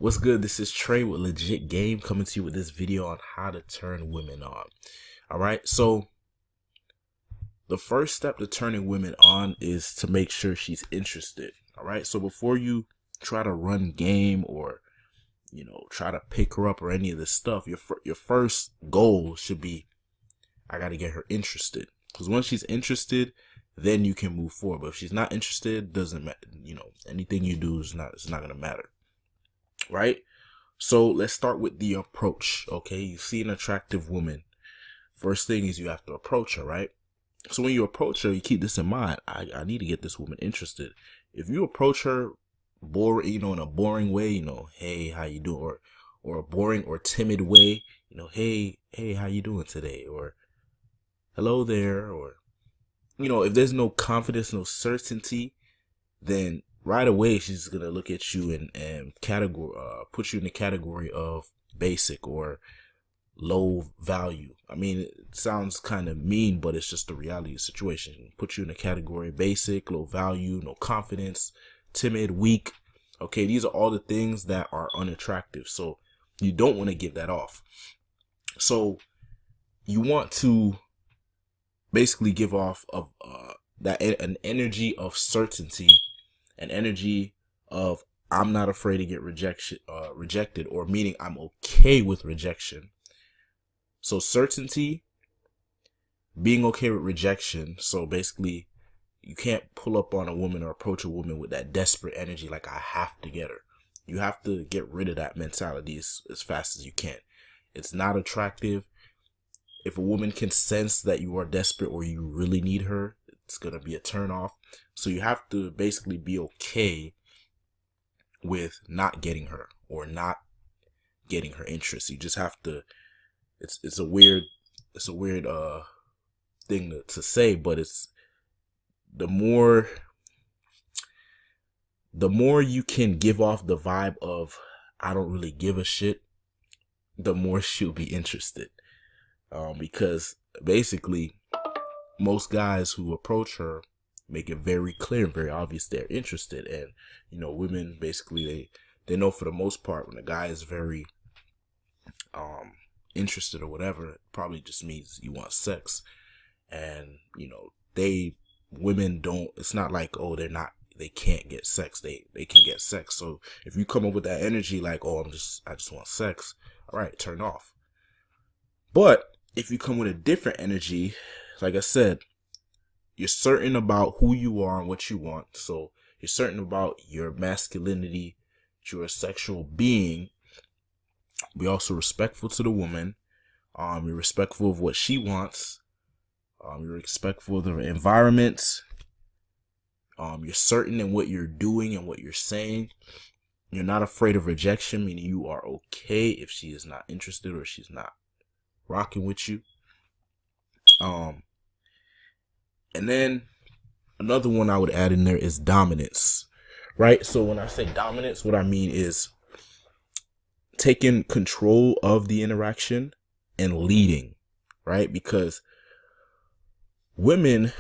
What's good? This is Trey with Legit Game coming to you with this video on how to turn women on. Alright, so the first step to turning women on is to make sure she's interested. Alright, so before you try to run game or try to pick her up or any of this stuff, your first goal should be, I gotta get her interested. Because once she's interested, then you can move forward. But if she's not interested, doesn't matter. Anything you do is not gonna matter. Right? So let's start with the approach. Okay, you see an attractive woman. First thing is you have to approach her, right? So when you approach her, you keep this in mind. I need to get this woman interested. If you approach her in a boring way, hey, how you doing? Or a boring or timid way, hey, how you doing today? Or hello there. Or, if there's no confidence, no certainty, then right away she's gonna look at you and put you in the category of basic or low value. I mean, it sounds kind of mean, but it's just the reality of the situation. Put you in the category basic, low value, no confidence, timid, weak. Okay, these are all the things that are unattractive. So you don't want to give that off. So you want to basically give off of an energy of certainty, an energy of I'm not afraid to get rejected, or meaning I'm okay with rejection. So certainty, being okay with rejection. So basically, you can't pull up on a woman or approach a woman with that desperate energy like I have to get her. You have to get rid of that mentality as fast as you can. It's not attractive. If a woman can sense that you are desperate or you really need her, it's going to be a turn off. So you have to basically be okay with not getting her or not getting her interest. You just have to, it's a weird thing to say, but it's the more you can give off the vibe of I don't really give a shit, the more she'll be interested. Because basically most guys who approach her make it very clear and very obvious they're interested. And women basically they know for the most part when a guy is very interested or whatever, it probably just means you want sex. And women don't, it's not like, oh, they can't get sex. They can get sex. So if you come up with that energy like, oh, I just want sex, all right, turn off. But if you come with a different energy, like I said, you're certain about who you are and what you want. So you're certain about your masculinity, you're a sexual being. Be also respectful to the woman. You're respectful of what she wants. You're respectful of the environment. You're certain in what you're doing and what you're saying. You're not afraid of rejection, meaning you are okay if she is not interested or she's not rocking with you. And then another one I would add in there is dominance, right? So when I say dominance, what I mean is taking control of the interaction and leading, right? Because women,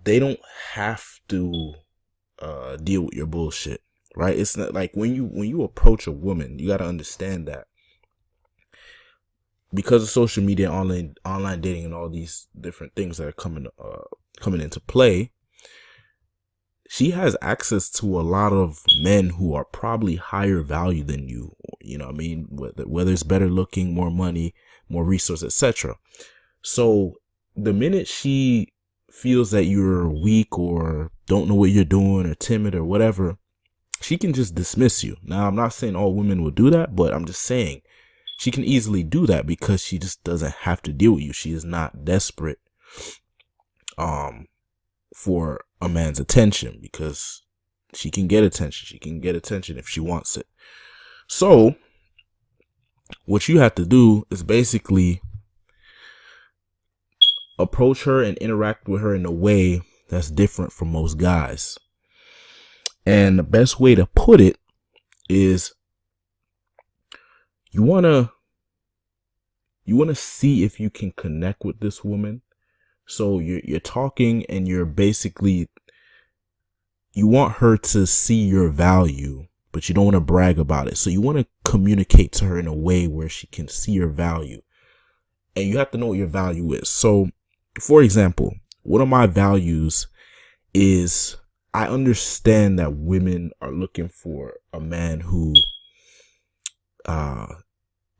they don't have to deal with your bullshit, right? It's not like when you approach a woman, you got to understand that because of social media, online dating, and all these different things that are coming into play, she has access to a lot of men who are probably higher value than you. Whether it's better looking, more money, more resources, etc. So the minute she feels that you're weak or don't know what you're doing or timid or whatever, she can just dismiss you. Now, I'm not saying all women will do that, but I'm just saying she can easily do that because she just doesn't have to deal with you. She is not desperate for a man's attention because she can get attention. She can get attention if she wants it. So what you have to do is basically approach her and interact with her in a way that's different from most guys. And the best way to put it is you want to see if you can connect with this woman. So you're talking and you're basically, you want her to see your value but you don't want to brag about it. So you want to communicate to her in a way where she can see your value. And you have to know what your value is. So, for example, one of my values is I understand that women are looking for a man who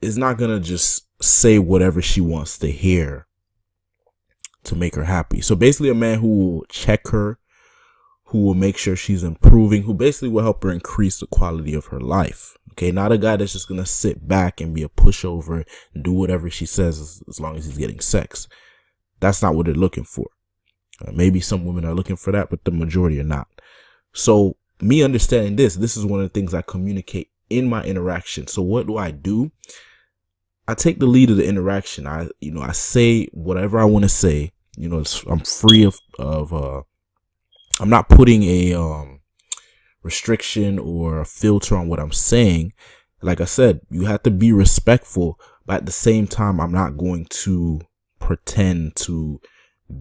is not going to just say whatever she wants to hear to make her happy. So basically a man who will check her, who will make sure she's improving, who basically will help her increase the quality of her life. Okay, not a guy that's just going to sit back and be a pushover and do whatever she says as long as he's getting sex. That's not what they're looking for. Maybe some women are looking for that, but the majority are not. So me understanding this is one of the things I communicate in my interaction. So what do? I take the lead of the interaction. I say whatever I want to say. I'm free of I'm not putting a restriction or a filter on what I'm saying. Like I said, you have to be respectful, but at the same time, I'm not going to pretend to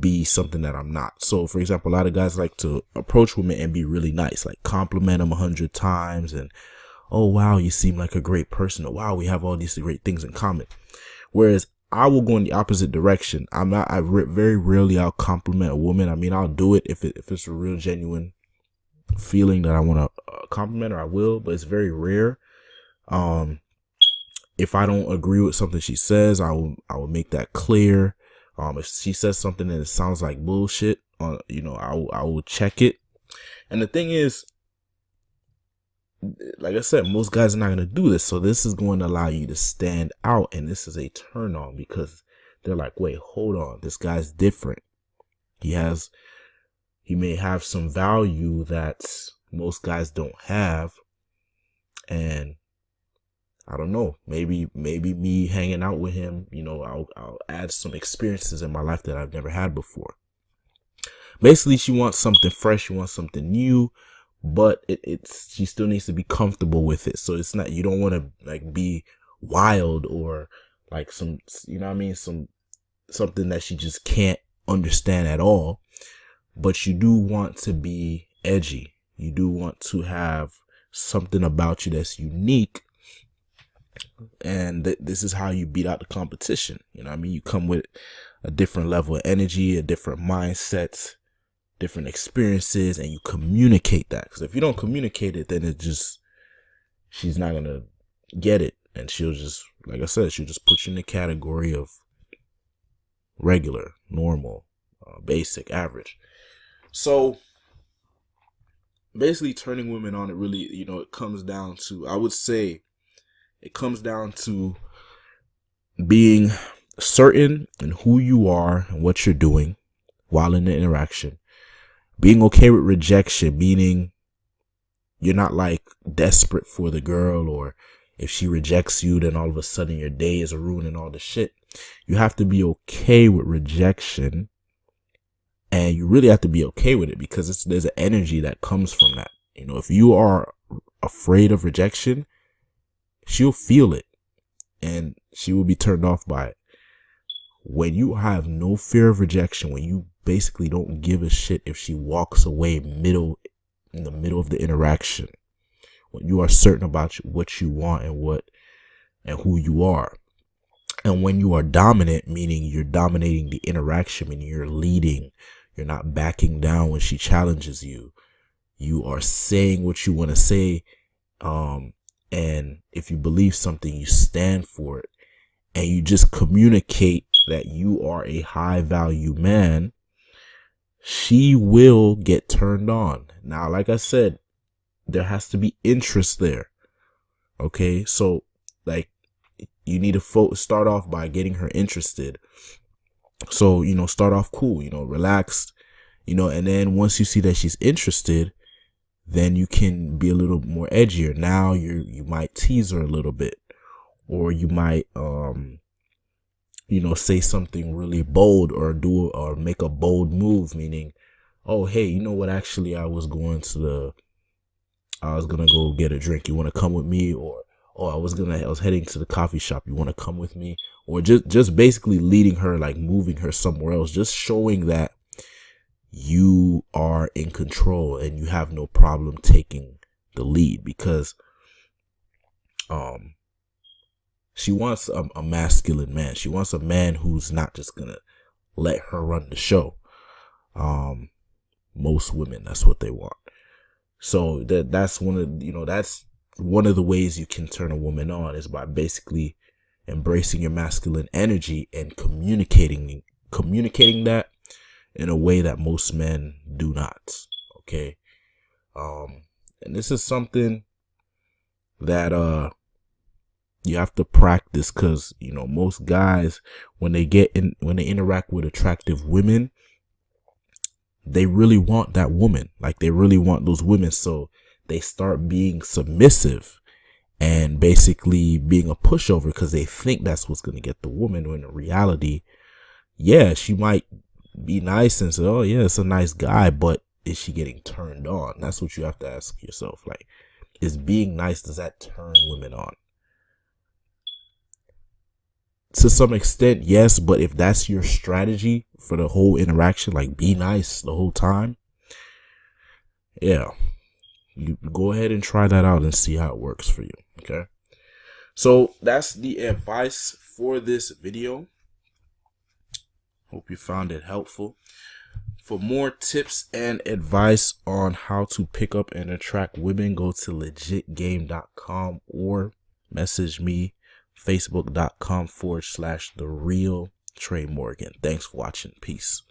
be something that I'm not. So for example, a lot of guys like to approach women and be really nice, like compliment them 100 times and, oh wow, you seem like a great person. Oh wow, we have all these great things in common. Whereas I will go in the opposite direction. Very rarely I'll compliment a woman. I mean, I'll do it if it's a real genuine feeling that I want to compliment her, I will, but it's very rare. If I don't agree with something she says, I will make that clear. If she says something and it sounds like bullshit, I will check it. And the thing is, like I said, most guys are not going to do this. So this is going to allow you to stand out. And this is a turn on because they're like, wait, hold on. This guy's different. He may have some value that most guys don't have. And I don't know, maybe me hanging out with him, I'll add some experiences in my life that I've never had before. Basically, she wants something fresh. She wants something new. But she still needs to be comfortable with it. So it's not, you don't want to like be wild or like something that she just can't understand at all. But you do want to be edgy. You do want to have something about you that's unique. And this is how you beat out the competition. You come with a different level of energy, a different mindset, different experiences, and you communicate that. Because if you don't communicate it, then she's not gonna get it, and she'll just, like I said, she'll just put you in the category of regular, normal, basic, average. So basically, turning women on, it really, it comes down to, I would say, it comes down to being certain in who you are and what you're doing while in the interaction. Being okay with rejection, meaning you're not like desperate for the girl, or if she rejects you, then all of a sudden your day is ruined and all the shit. You have to be okay with rejection, and you really have to be okay with it because there's an energy that comes from that. If you are afraid of rejection, she'll feel it and she will be turned off by it. When you have no fear of rejection, when you basically don't give a shit if she walks away in the middle of the interaction, when you are certain about what you want and who you are, and when you are dominant, meaning you're dominating the interaction, meaning you're leading, you're not backing down when she challenges you, you are saying what you want to say, and if you believe something, you stand for it, and you just communicate that you are a high value man, she will get turned on. Now, like I said, there has to be interest there. Okay, so like you need to start off by getting her interested. So, start off cool, relaxed, and then once you see that she's interested, then you can be a little more edgier. Now you might tease her a little bit, or you might, say something really bold or make a bold move, meaning, oh, hey, you know what? Actually, I was going to go get a drink. You want to come with me? Or, oh, I was heading to the coffee shop. You want to come with me? Or just basically leading her, like moving her somewhere else, just showing that you are in control and you have no problem taking the lead. Because She wants a masculine man. She wants a man who's not just gonna let her run the show. Most women, that's what they want. So that's one of the ways you can turn a woman on, is by basically embracing your masculine energy and communicating that in a way that most men do not. Okay. And this is something that you have to practice, because most guys, when they interact with attractive women, they really want that woman. Like, they really want those women, so they start being submissive and basically being a pushover, because they think that's what's going to get the woman, when in reality, yeah, she might be nice and say, oh yeah, it's a nice guy, but is she getting turned on? That's what you have to ask yourself. Like, is being nice, does that turn women on? To some extent, yes, but if that's your strategy for the whole interaction, like be nice the whole time, yeah, you go ahead and try that out and see how it works for you. Okay, so that's the advice for this video. Hope you found it helpful. For more tips and advice on how to pick up and attract women, go to legitgame.com or message me, facebook.com/TheRealTrey Morgan. Thanks for watching. Peace.